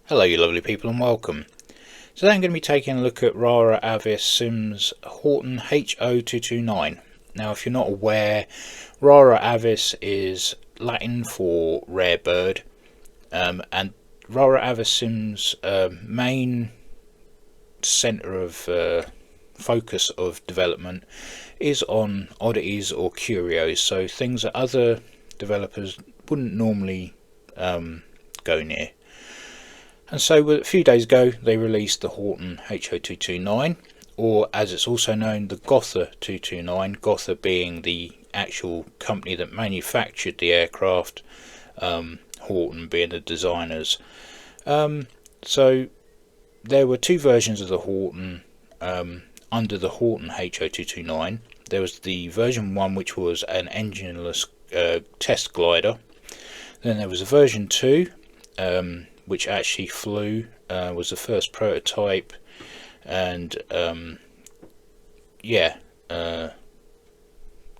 Hello you lovely people and welcome. Today I'm going to be taking a look at Rara-Avis Sims Horten Ho229. Now if you're not aware, Rara-Avis is Latin for rare bird, and Rara-Avis Sims' main centre of focus of development is on oddities or curios, so things that other developers wouldn't normally go near. And so a few days ago they released the Horten Ho229, or as it's also known, the Gotha 229, Gotha being the actual company that manufactured the aircraft, Horten being the designers. So there were two versions of the Horten under the Horten Ho229. There was the version 1, which was an engineless test glider. Then there was a version 2, which actually flew, was the first prototype, and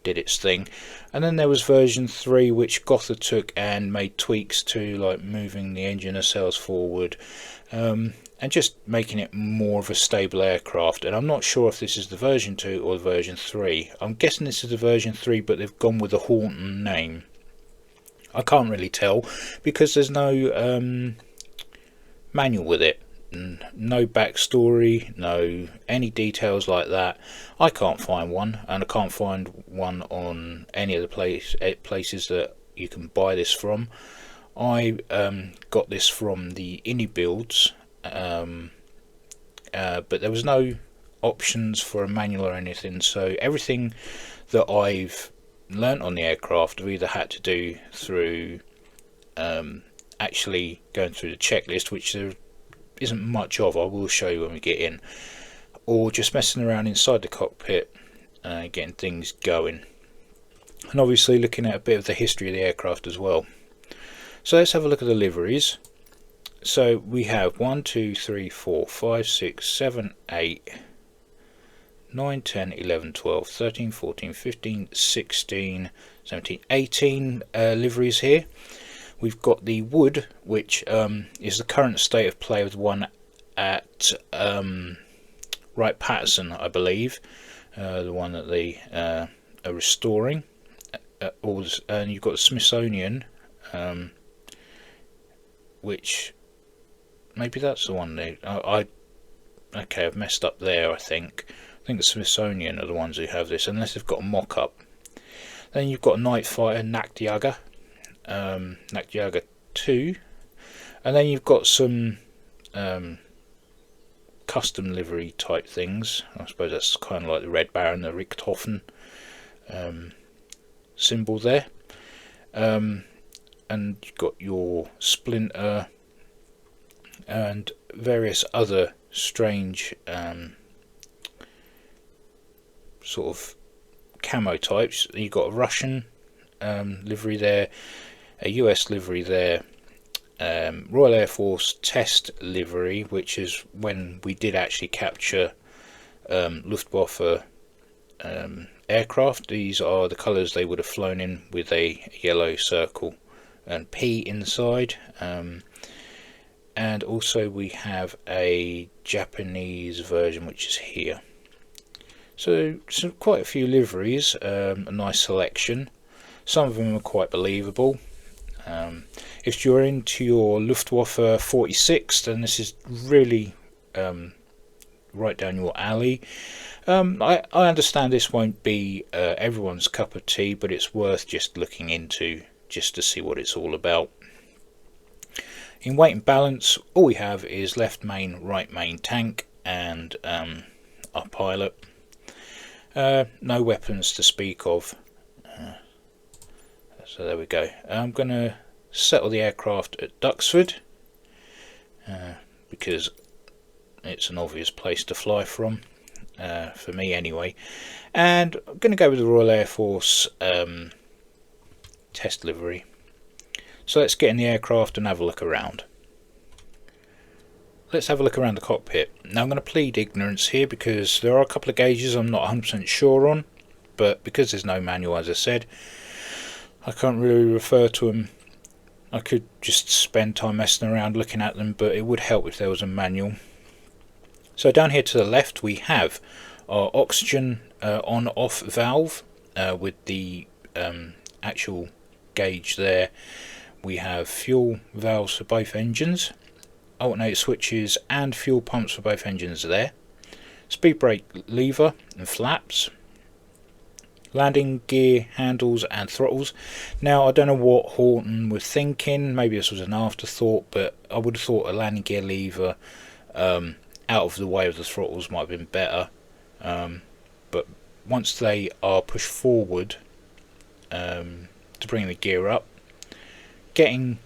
did its thing. And then there was version 3, which Gotha took and made tweaks to, like moving the engine nacelles forward, and just making it more of a stable aircraft. And I'm not sure if this is the version 2 or the version 3. I'm guessing this is the version 3, but they've gone with the Horten name. I can't really tell because there's no manual with it, no backstory, no any details like that. I can't find one, and I can't find one on any of the places that you can buy this from. I got this from the Indie Builds, but there was no options for a manual or anything, so everything that I've learnt on the aircraft I've either had to do through actually going through the checklist, which there isn't much of, I will show you when we get in, or just messing around inside the cockpit, getting things going, and obviously looking at a bit of the history of the aircraft as well. So let's have a look at the liveries. So we have 1, 2, 3, 4, 5, 6, 7, 8, 9, 10, 11, 12, 13, 14, 15, 16, 17, 18 liveries here. We've got the wood, which is the current state of play of the one at Wright-Patterson, I believe, the one that they are restoring. And you've got the Smithsonian, which maybe that's the one they. Okay, I've messed up there. I think the Smithsonian are the ones who have this, unless they've got a mock-up. Then you've got a night fighter, Nakjager. Nakjager 2, and then you've got some custom livery type things. I suppose that's kind of like the Red Baron, the Richthofen symbol there, and you've got your Splinter and various other strange sort of camo types. You've got a Russian livery there, a US livery there, Royal Air Force test livery, which is when we did actually capture Luftwaffe aircraft. These are the colours they would have flown in, with a yellow circle and P inside, and also we have a Japanese version which is here. So quite a few liveries, a nice selection. Some of them are quite believable. If you're into your Luftwaffe 46, then this is really right down your alley. I understand this won't be everyone's cup of tea, but it's worth just looking into, just to see what it's all about. In weight and balance, all we have is left main, right main tank, and our pilot. No weapons to speak of. So there we go. I'm going to settle the aircraft at Duxford, because it's an obvious place to fly from, for me anyway. And I'm going to go with the Royal Air Force test livery. So let's get in the aircraft and have a look around. Let's have a look around the cockpit. Now I'm going to plead ignorance here because there are a couple of gauges I'm not 100% sure on, but because there's no manual, as I said, I can't really refer to them I could just spend time messing around looking at them, but it would help if there was a manual. So down here to the left we have our oxygen on-off valve with the actual gauge there. We have fuel valves for both engines, alternator switches and fuel pumps for both engines there, speed brake lever and flaps, landing gear handles and throttles. Now I don't know what Horten were thinking, maybe this was an afterthought, but I would have thought a landing gear lever out of the way of the throttles might have been better, but once they are pushed forward to bring the gear up, getting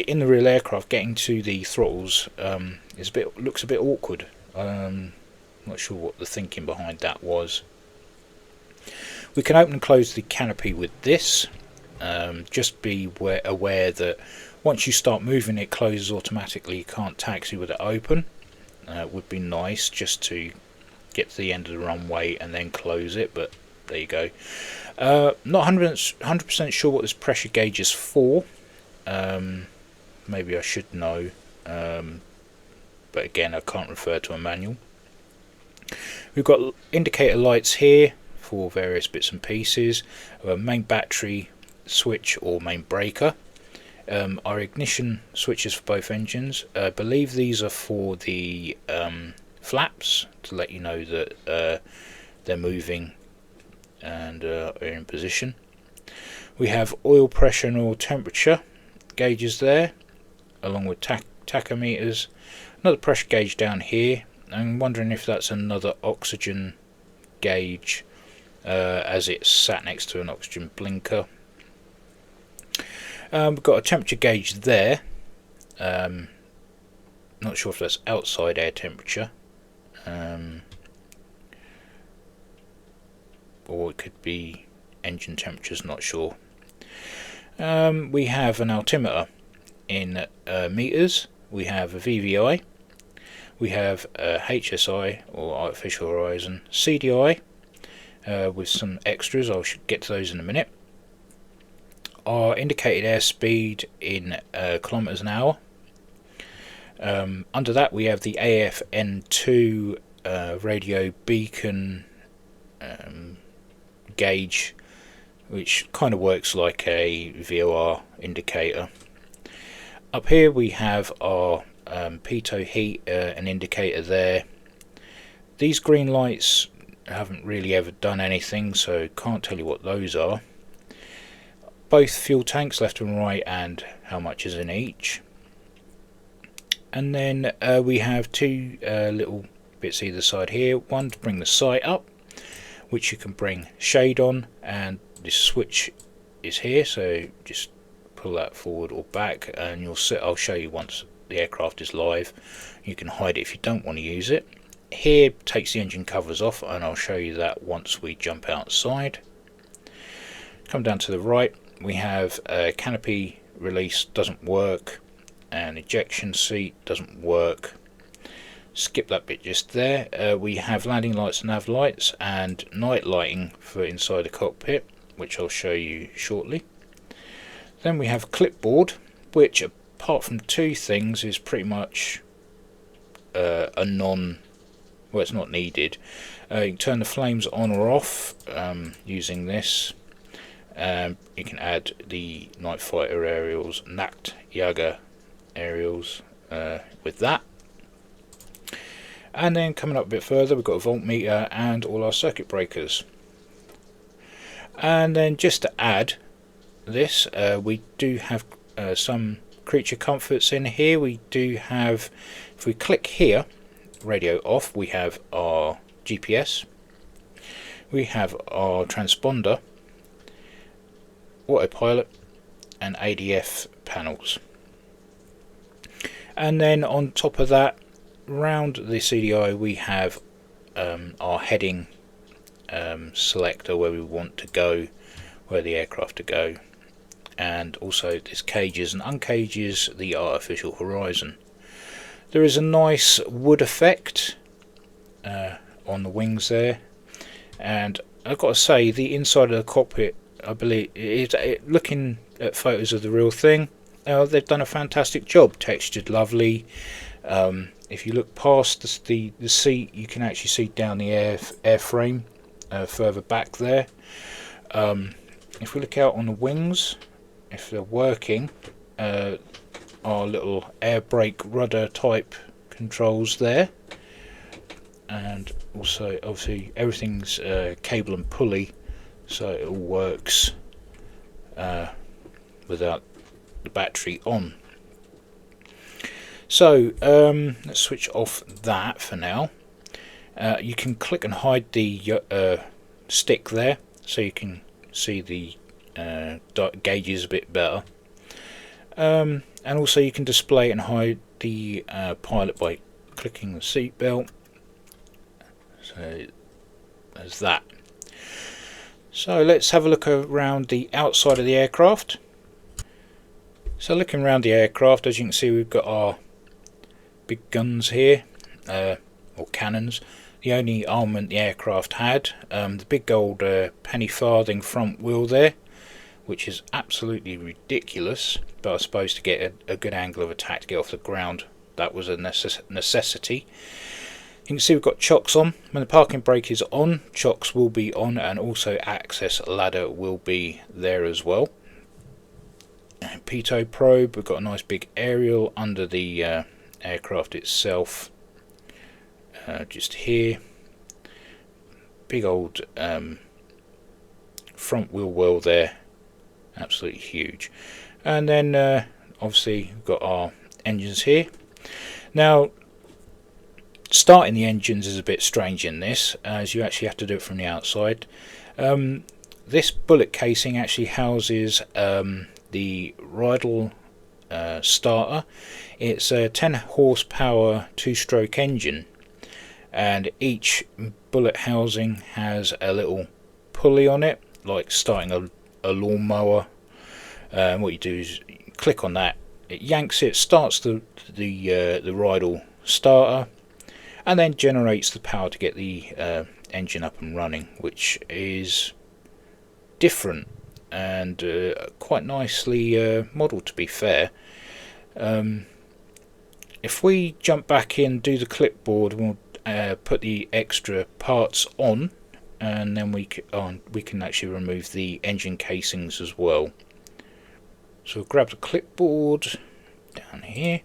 in the real aircraft, getting to the throttles looks a bit awkward. Not sure what the thinking behind that was. We can open and close the canopy with this. Just be aware that once you start moving it closes automatically, you can't taxi with it open. It would be nice just to get to the end of the runway and then close it, but there you go. Not 100% sure what this pressure gauge is for. Maybe I should know, but again I can't refer to a manual. We've got indicator lights here for various bits and pieces, a main battery switch or main breaker, our ignition switches for both engines. I believe these are for the flaps to let you know that they're moving and are in position. We have oil pressure and oil temperature gauges there, along with tachometers. Another pressure gauge down here. I'm wondering if that's another oxygen gauge, as it's sat next to an oxygen blinker. We've got a temperature gauge there. Not sure if that's outside air temperature, or it could be engine temperatures, not sure. We have an altimeter in meters, we have a VVI, we have a HSI or artificial horizon, CDI with some extras. I should get to those in a minute. Our indicated airspeed in kilometers an hour. Under that we have the AFN2 radio beacon gauge, which kind of works like a VOR indicator. Up here we have our pitot heat, an indicator there. These green lights haven't really ever done anything, so can't tell you what those are. Both fuel tanks, left and right, and how much is in each. And then we have two little bits either side here, one to bring the sight up, which you can bring shade on, and this switch is here, so just pull that forward or back and I'll show you once the aircraft is live. You can hide it if you don't want to use it. Here takes the engine covers off, and I'll show you that once we jump outside. Come down to the right, we have a canopy release, doesn't work, and ejection seat doesn't work. Skip that bit just there. We have landing lights, nav lights, and night lighting for inside the cockpit, which I'll show you shortly. Then we have clipboard, which apart from two things is pretty much well, it's not needed. You can turn the flames on or off using this. You can add the night fighter aerials, Nacht Jager aerials with that. And then coming up a bit further, we've got a voltmeter and all our circuit breakers. And then just to add this, we do have some creature comforts in here. We do have, if we click here, radio off, we have our GPS, we have our transponder, autopilot, and ADF panels. And then on top of that, round the CDI, we have our heading selector, where we want to go, where the aircraft to go, and also this cages and uncages the artificial horizon. There is a nice wood effect on the wings there, and I've got to say the inside of the cockpit, I believe, looking at photos of the real thing, they've done a fantastic job. Textured lovely. If you look past the seat, you can actually see down the airframe further back there. If we look out on the wings, if they're working, our little air brake rudder type controls there, and also obviously everything's cable and pulley, so it all works without the battery on. So let's switch off that for now. You can click and hide the stick there, so you can see the gauges a bit better. And also you can display and hide the pilot by clicking the seat belt. So there's that. So let's have a look around the outside of the aircraft. So looking around the aircraft, as you can see, we've got our big guns here, or cannons. The only armament the aircraft had, the big gold penny farthing front wheel there, which is absolutely ridiculous, but I suppose to get a good angle of attack to get off the ground, that was a necessity. You can see we've got chocks on. When the parking brake is on, chocks will be on, and also access ladder will be there as well. Pitot probe, we've got a nice big aerial under the aircraft itself, just here. Big old front wheel well there, absolutely huge. And then obviously we've got our engines here. Now starting the engines is a bit strange in this, as you actually have to do it from the outside. This bullet casing actually houses the Rydal starter. It's a 10 horsepower 2-stroke engine, and each bullet housing has a little pulley on it, like starting a lawnmower. What you do is you click on that, it yanks it, starts the Rydal starter, and then generates the power to get the engine up and running, which is different and quite nicely modelled, to be fair. If we jump back in, do the clipboard, we'll put the extra parts on, and then we can actually remove the engine casings as well. So we'll grab the clipboard down here,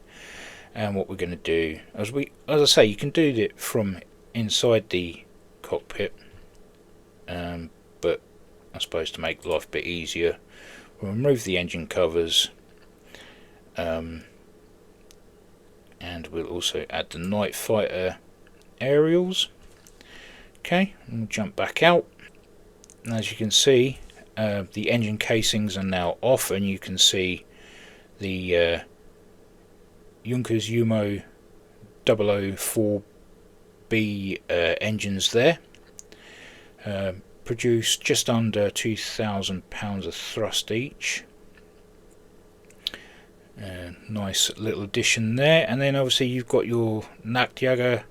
and what we're going to do, as I say, you can do it from inside the cockpit, but I suppose to make life a bit easier, we'll remove the engine covers, and we'll also add the night fighter aerials. Okay, and we'll jump back out, and as you can see, the engine casings are now off, and you can see the Junkers Umo 004B engines there. Produce just under 2,000 pounds of thrust each. Nice little addition there, and then obviously you've got your Nachtjager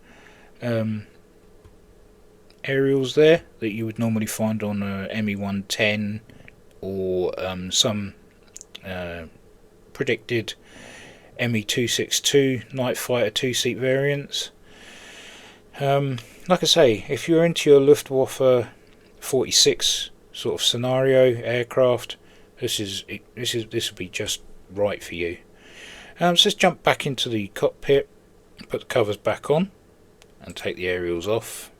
aerials there that you would normally find on a ME110 or some predicted ME262 night fighter 2-seat variants. Like I say, if you're into your Luftwaffe 46 sort of scenario aircraft, this will be just right for you. So let's jump back into the cockpit, put the covers back on, and take the aerials off.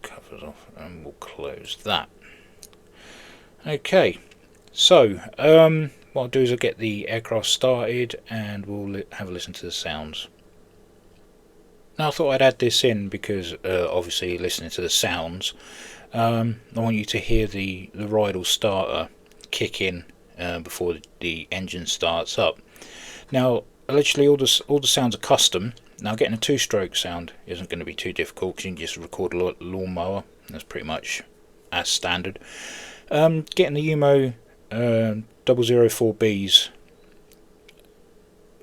Covers off, and we'll close that. Okay, so what I'll do is I'll get the aircraft started, and we'll have a listen to the sounds. Now I thought I'd add this in because obviously listening to the sounds, I want you to hear the Rydal starter kick in before the engine starts up. Now allegedly all the sounds are custom. Now getting a 2-stroke sound isn't going to be too difficult because you can just record a lawnmower. That's pretty much as standard. Getting the Umo 004Bs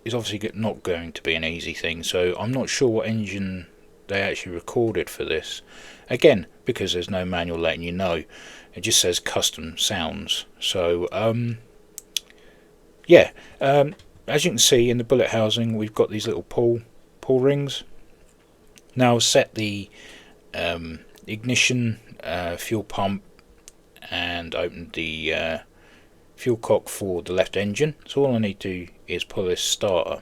is obviously not going to be an easy thing, so I'm not sure what engine they actually recorded for this. Again, because there's no manual letting you know, it just says custom sounds. So yeah, as you can see in the bullet housing, we've got these little pull rings. Now set the ignition, fuel pump, and open the fuel cock for the left engine. So all I need to do is pull this starter.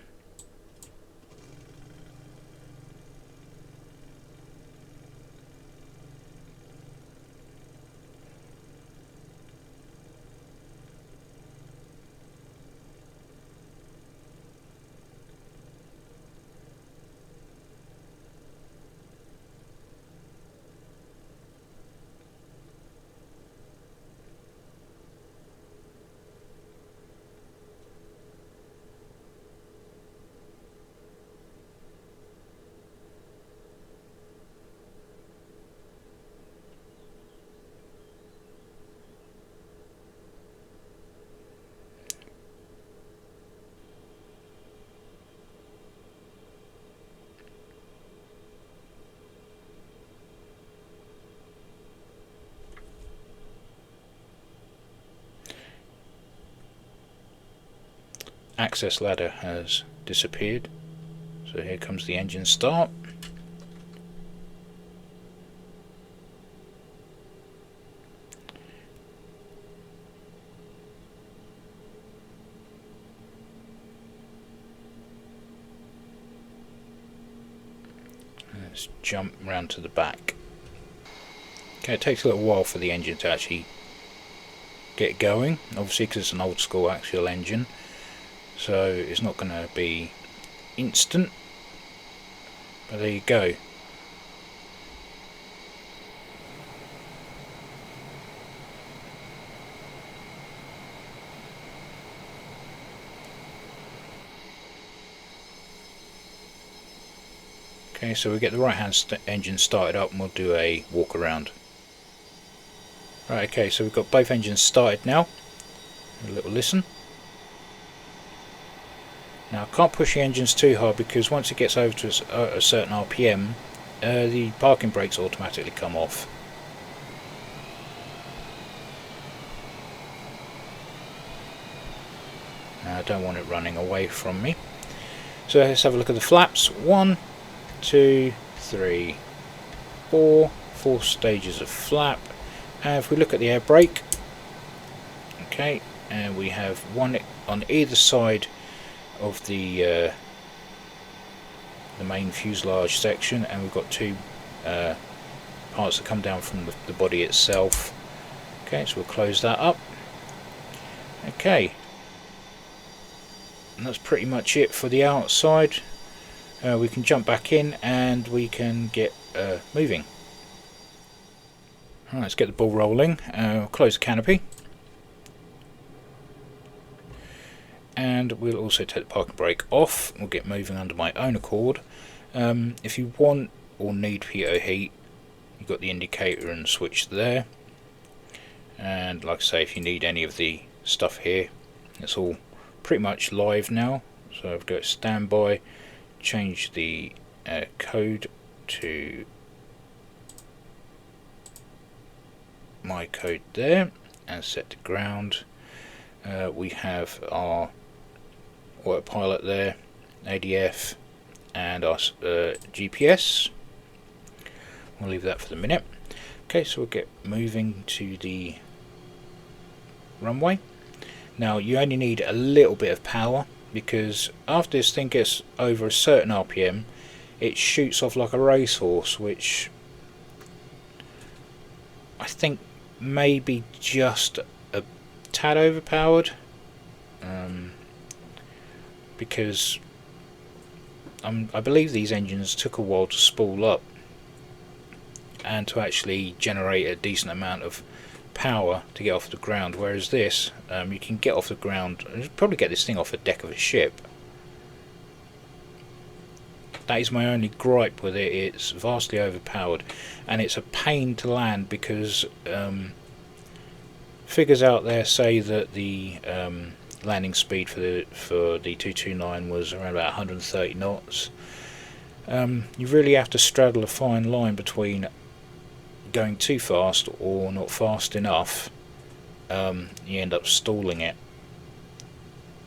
Access ladder has disappeared, so here comes the engine start. Let's jump round to the back. Okay, it takes a little while for the engine to actually get going, obviously because it's an old school axial engine, so it's not going to be instant, but there you go. Okay, so we get the right hand engine started up and we'll do a walk around. Right, okay, so we've got both engines started now. A little listen. Now I can't push the engines too hard because once it gets over to a certain RPM, the parking brakes automatically come off. Now I don't want it running away from me. So let's have a look at the flaps. 1, 2, 3, 4 stages of flap. And if we look at the air brake, okay, and we have one on either side of the main fuselage section, and we've got two parts that come down from the body itself. Okay, so we'll close that up. Okay, and that's pretty much it for the outside. We can jump back in and we can get moving. Right, let's get the ball rolling. We'll close the canopy. And we'll also take the parking brake off. We'll get moving under my own accord. If you want or need pitot heat, you've got the indicator and switch there. And like I say, if you need any of the stuff here, it's all pretty much live now. So I've got standby, change the code to my code there, and set to ground. We have our autopilot there, ADF, and our GPS. We'll leave that for the minute. Okay, so we'll get moving to the runway. Now you only need a little bit of power, because after this thing gets over a certain RPM, it shoots off like a racehorse, which I think maybe just a tad overpowered, because I believe these engines took a while to spool up and to actually generate a decent amount of power to get off the ground, whereas this, you can get off the ground and probably get this thing off the deck of a ship. That is my only gripe with it. It's vastly overpowered, and it's a pain to land because figures out there say that the landing speed for the 229 was around about 130 knots. You really have to straddle a fine line between going too fast or not fast enough. You end up stalling it.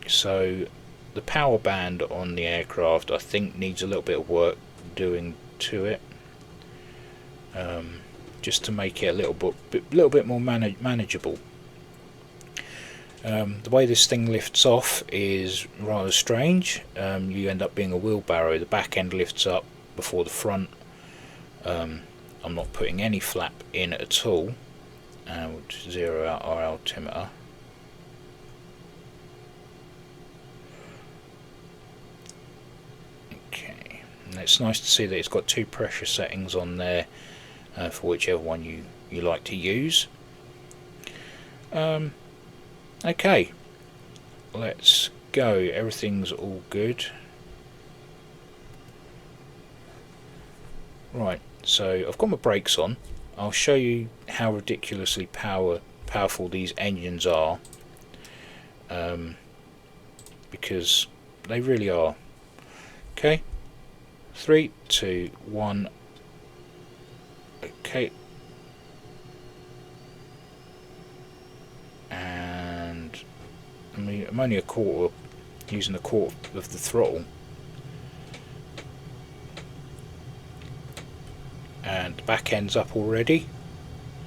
So the power band on the aircraft I think needs a little bit of work doing to it, just to make it a little bit more manageable. The way this thing lifts off is rather strange. You end up being a wheelbarrow. The back end lifts up before the front. I'm not putting any flap in at all. We'll zero out our altimeter. Okay, and it's nice to see that it's got 2 pressure settings on there for whichever one you like to use. Okay, let's go. Everything's all good. Right, so I've got my brakes on. I'll show you how ridiculously powerful these engines are, because they really are. Okay, 3, 2, 1. Okay, and I'm only using a quarter of the throttle, and the back end's up already, so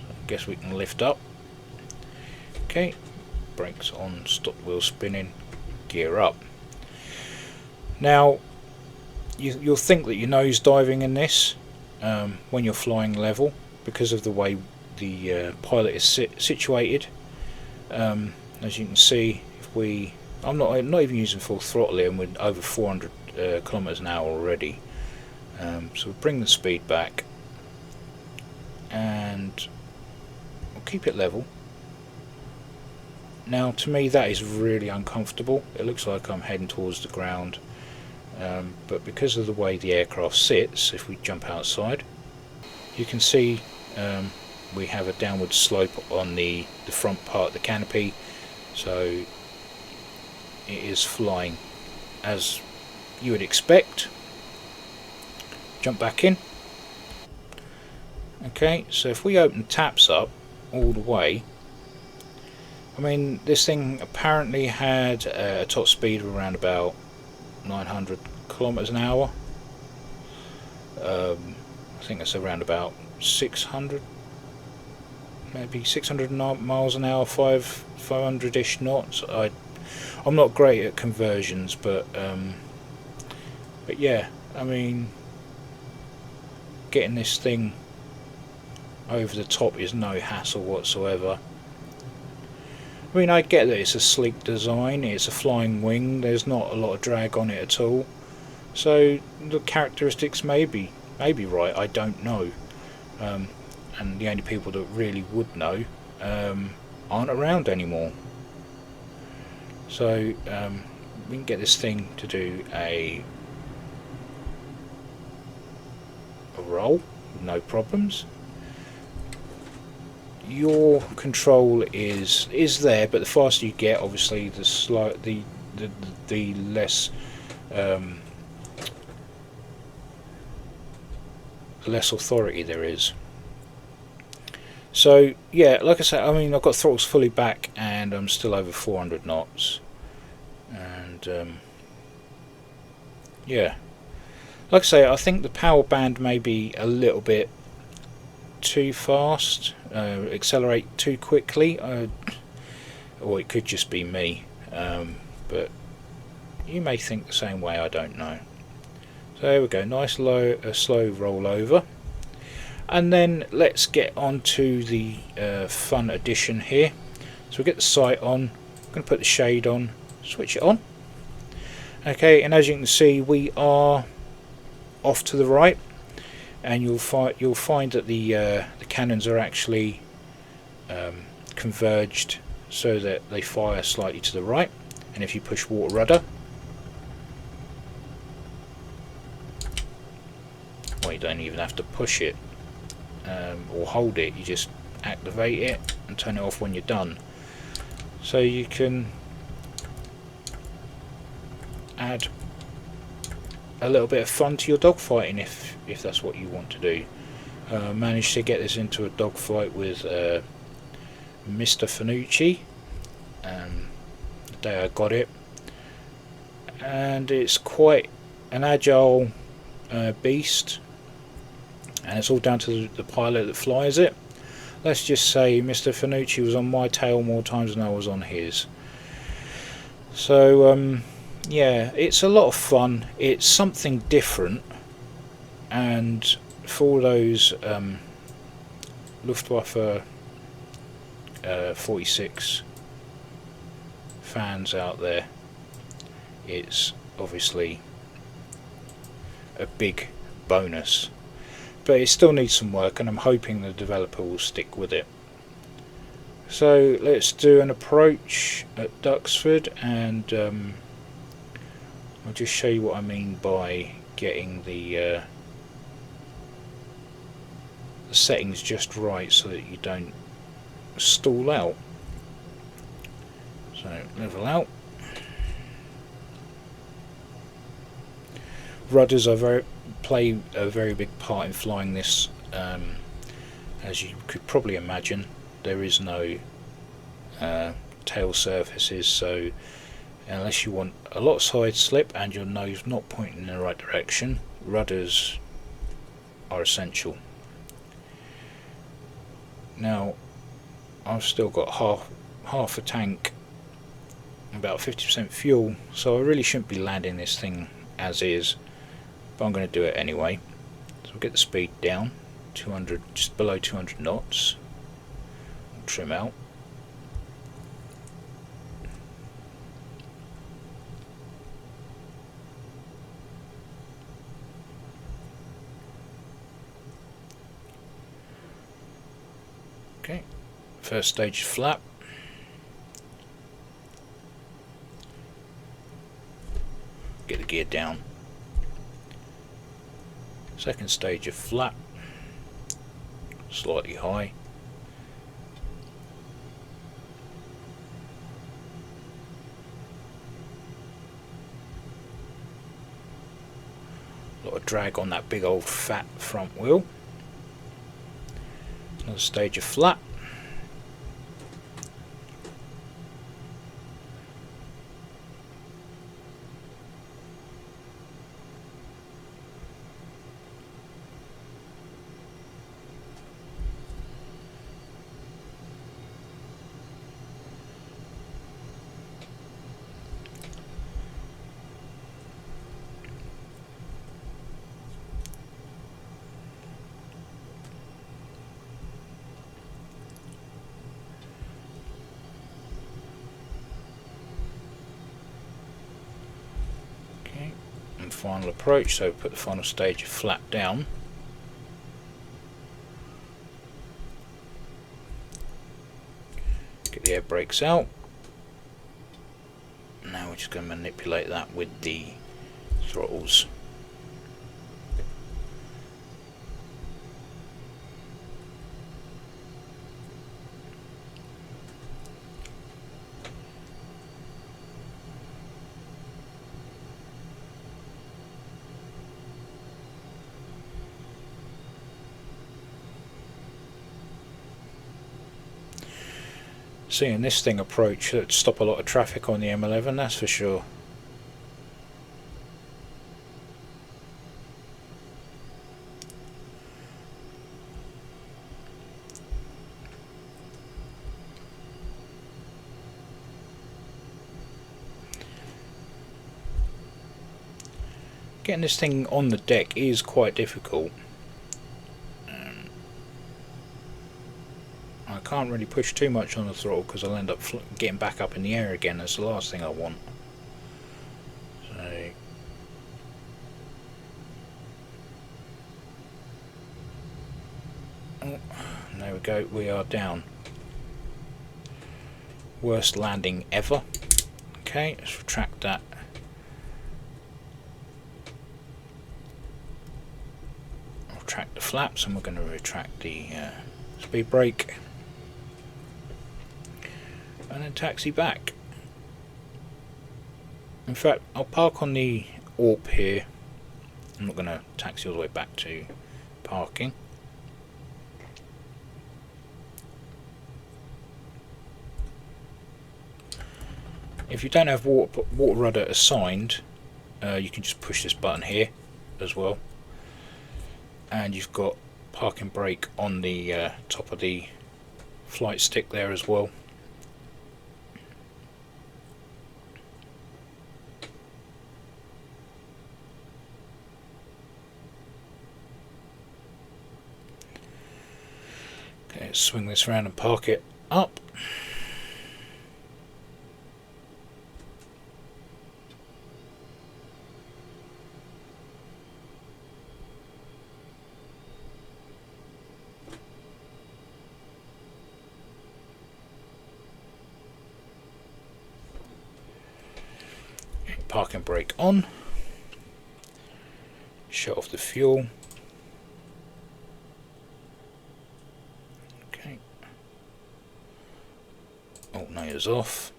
I guess we can lift up. Okay, brakes on, stop wheel spinning, gear up. Now you'll think that you're nose diving in this when you're flying level, because of the way the pilot is situated. As you can see, I'm not even using full throttle here, and we're over 400 kilometers an hour already. So we'll bring the speed back, and we'll keep it level. Now, to me, that is really uncomfortable. It looks like I'm heading towards the ground, but because of the way the aircraft sits, if we jump outside, you can see we have a downward slope on the front part of the canopy, so it is flying as you would expect. Jump back in. Okay, so if we open taps up all the way, I mean, this thing apparently had a top speed of around about 900 kilometers an hour. I think that's around about 600, maybe 600 miles an hour, 500-ish knots. I'm not great at conversions, but yeah, I mean, getting this thing over the top is no hassle whatsoever. I mean, I get that it's a sleek design, it's a flying wing, there's not a lot of drag on it at all, so the characteristics may be right, I don't know. And the only people that really would know aren't around anymore. So we can get this thing to do a roll, no problems. Your control is there, but the faster you get, obviously, the less authority there is. So yeah, like I said, I mean, I've got throttles fully back and I'm still over 400 knots, and yeah, like I say, I think the power band may be a little bit too fast, accelerate too quickly, or it could just be me, but you may think the same way, I don't know. So there we go, nice slow roll over, and then let's get on to the fun addition here. So we get the sight on, I'm going to put the shade on, switch it on. Okay, and as you can see, we are off to the right, and you'll find that the cannons are actually converged so that they fire slightly to the right. And if you push water rudder, well, you don't even have to push it or hold it, you just activate it and turn it off when you're done. So you can add a little bit of fun to your dogfighting if that's what you want to do. Managed to get this into a dogfight with Mr. Fanucci the day I got it. and it's quite an agile beast, and it's all down to the pilot that flies it. Let's just say Mr. Finucci was on my tail more times than I was on his. So yeah, it's a lot of fun. It's something different, and for those Luftwaffe 46 fans out there, it's obviously a big bonus, but it still needs some work, and I'm hoping the developer will stick with it. So let's do an approach at Duxford, and I'll just show you what I mean by getting the settings just right so that you don't stall out. So level out. Rudders play a very big part in flying this. As you could probably imagine, there is no tail surfaces, so unless you want a lot of side slip and your nose not pointing in the right direction, rudders are essential. Now I've still got half a tank, about 50% fuel, so I really shouldn't be landing this thing as is, but I'm going to do it anyway. So we'll get the speed down, 200, just below 200 knots. We'll trim out. Okay, first stage flap. Get the gear down. Second stage of flap, slightly high. A lot of drag on that big old fat front wheel. Another stage of flap. Final approach, so put the final stage of flap down. Get the air brakes out. Now we're just going to manipulate that with the throttles. Seeing this thing approach should stop a lot of traffic on the M11, that's for sure. Getting this thing on the deck is quite difficult. I can't really push too much on the throttle because I'll end up getting back up in the air again. That's the last thing I want. So there we go, we are down. Worst landing ever. Okay, let's retract that. Retract the flaps, and we're going to retract the speed brake. And then taxi back. In fact, I'll park on the AWP here. I'm not going to taxi all the way back to parking. If you don't have water rudder assigned, you can just push this button here as well, and you've got park and brake on the top of the flight stick there as well. Okay, let's swing this around and park it up. Park and brake on. Shut off the fuel. Okay. Alternators off.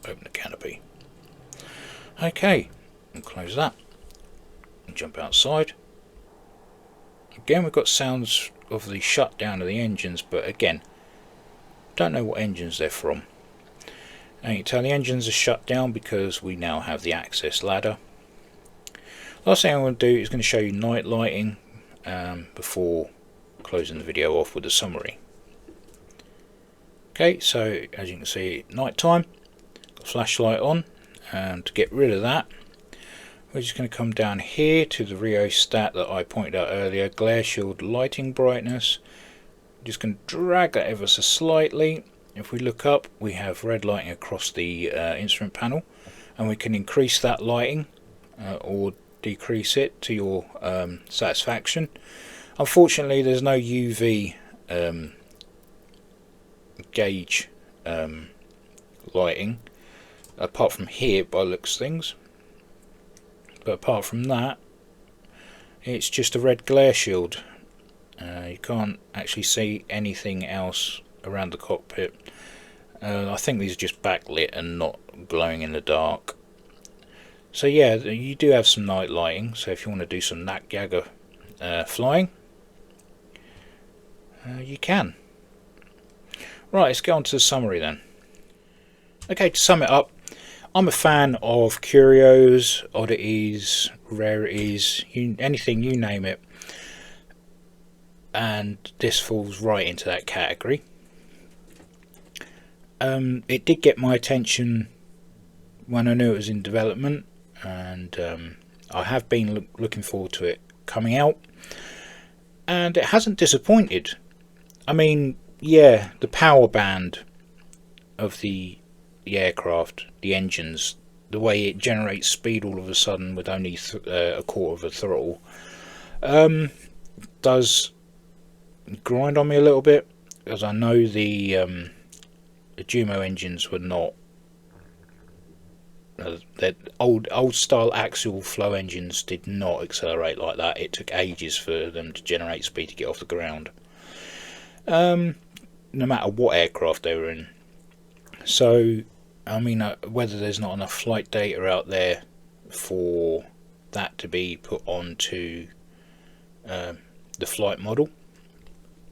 Open the canopy. Okay, and close that. And jump outside. Again, we've got sounds of the shutdown of the engines, but again, don't know what engines they're from. And you can tell the engines are shut down because we now have the access ladder. Last thing I'm going to do is going to show you night lighting before closing the video off with a summary. Okay, so as you can see, night time, flashlight on, and to get rid of that, we're just going to come down here to the rheostat that I pointed out earlier, glare shield lighting brightness. Just going to drag that ever so slightly. If we look up, we have red lighting across the instrument panel, and we can increase that lighting or decrease it to your satisfaction. Unfortunately, there's no UV gauge lighting apart from here by the looks of things, but apart from that, it's just a red glare shield. You can't actually see anything else around the cockpit. I think these are just backlit and not glowing in the dark. So yeah, you do have some night lighting, so if you want to do some Nat Gagger flying, you can. Right, let's get on to the summary then. Okay, to sum it up, I'm a fan of curios, oddities, rarities, anything, you name it, and this falls right into that category. It did get my attention when I knew it was in development, and I have been looking forward to it coming out, and it hasn't disappointed. I mean, yeah, the power band of the aircraft, the engines, the way it generates speed all of a sudden with only a quarter of a throttle, does grind on me a little bit, because I know the Jumo engines were not that old style axial flow engines did not accelerate like that. It took ages for them to generate speed to get off the ground, no matter what aircraft they were in. So I mean, whether there's not enough flight data out there for that to be put onto the flight model,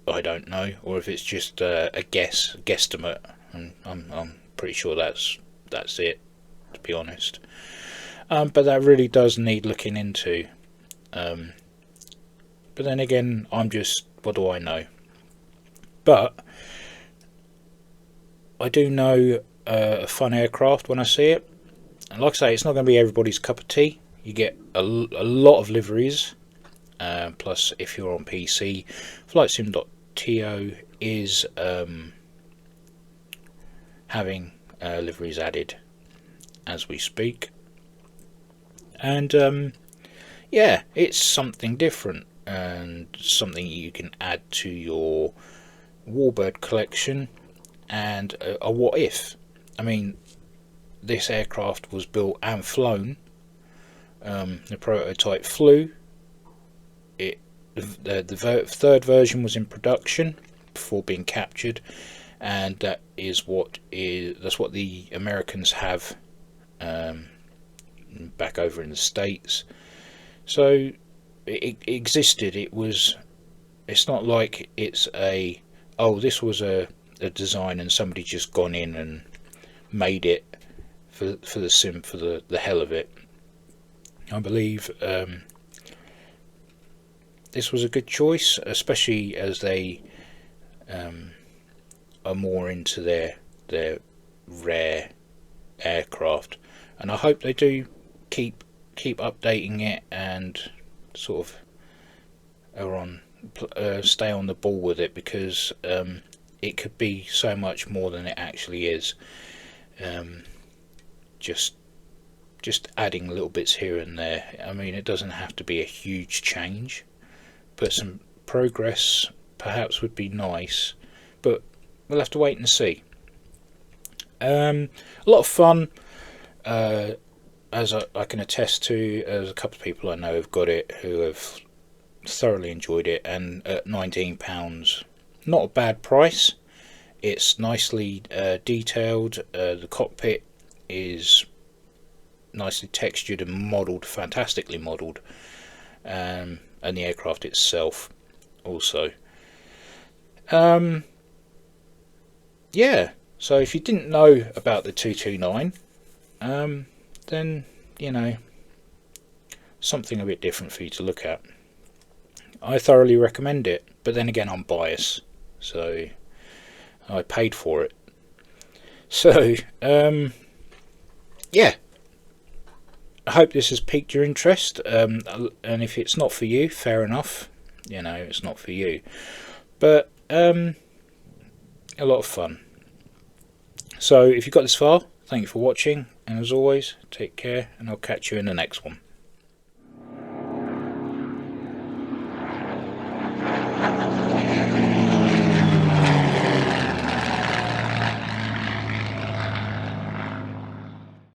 I don't know, or if it's just a guesstimate. And I'm pretty sure that's it, to be honest. But that really does need looking into. But then again, I'm just, what do I know? But I do know a fun aircraft when I see it. And like I say, it's not going to be everybody's cup of tea. You get a lot of liveries. Plus, if you're on PC, flightsim.to is having liveries added as we speak, and yeah, it's something different and something you can add to your Warbird collection, and a what if. I mean, this aircraft was built and flown. The prototype flew. The third version was in production before being captured, and that's what the Americans have back over in the States. So it existed. It's not like it's this was a design and somebody just gone in and made it for the sim, for the hell of it. I believe this was a good choice, especially as they are more into their rare aircraft, and I hope they do keep updating it and sort of are on stay on the ball with it, because it could be so much more than it actually is. Just adding little bits here and there. I mean, it doesn't have to be a huge change, but some progress perhaps would be nice, but we'll have to wait and see. A lot of fun, as I can attest to, as a couple of people I know have got it who have thoroughly enjoyed it, and at £19, not a bad price. It's nicely detailed. The cockpit is nicely textured and modelled, fantastically modelled, and the aircraft itself also. Yeah, so if you didn't know about the 229, then you know, something a bit different for you to look at. I thoroughly recommend it, but then again, I'm biased, so I paid for it. So yeah, I hope this has piqued your interest, and if it's not for you, fair enough, you know, it's not for you, but a lot of fun. So if you got this far, thank you for watching, and as always, take care, and I'll catch you in the next one.